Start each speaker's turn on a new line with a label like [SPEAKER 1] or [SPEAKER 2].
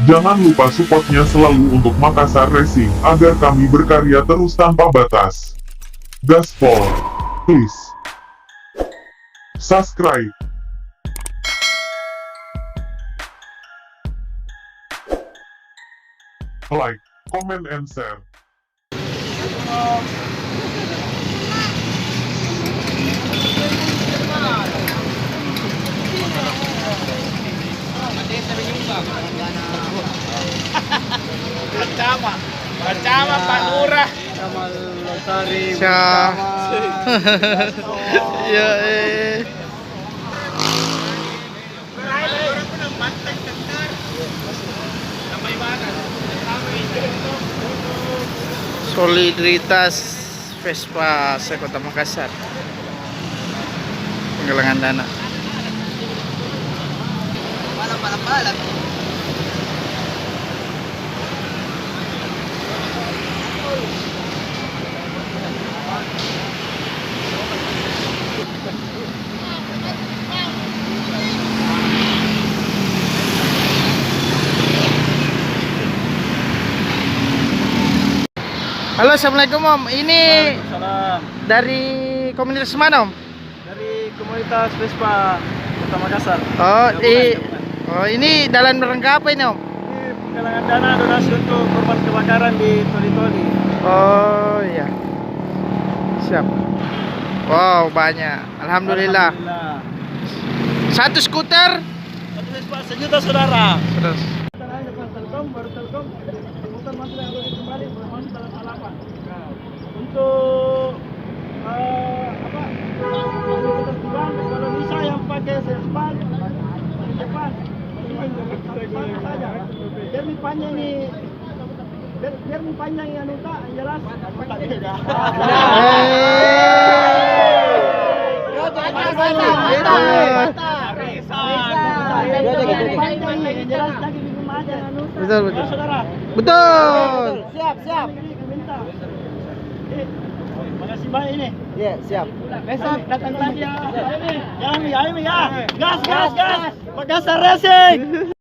[SPEAKER 1] Jangan lupa supportnya selalu untuk Makassar Racing, agar kami berkarya terus tanpa batas. Gaspol, please. Subscribe. Like, comment, and share.
[SPEAKER 2] Kacama Pak Lurah.
[SPEAKER 3] Siya. Ya Solidaritas Vespa Sekota Makassar penggalangan dana.
[SPEAKER 2] Balap.
[SPEAKER 3] Halo, assalamualaikum Om. Ini
[SPEAKER 2] Salam.
[SPEAKER 3] dari komunitas mana Om?
[SPEAKER 2] Dari komunitas Vespa Kota Makassar.
[SPEAKER 3] Ini dalam rangka apa ini Om?
[SPEAKER 2] Ini penggalangan dana donasi untuk korban kebakaran di Toli-Toli.
[SPEAKER 3] Oh iya, siap. Wow, banyak. Alhamdulillah. Satu skuter.
[SPEAKER 2] Satu Vespa sejuta saudara.
[SPEAKER 3] Terus.
[SPEAKER 2] Baru Telkom, bukan masalah yang boleh kembali masuk dalam halaman. Untuk ketentuan kalau bisa yang pakai sespan di depan saja. Biar mi panjang nih, biar mi panjang yang nuta jelas.
[SPEAKER 3] Betul.
[SPEAKER 2] Saudara.
[SPEAKER 3] Betul.
[SPEAKER 2] Siap. Minta. Makasih banyak ini.
[SPEAKER 3] Iya, siap.
[SPEAKER 2] Besok datang lagi ya. Jangan ya. Gas. Makassar Racing.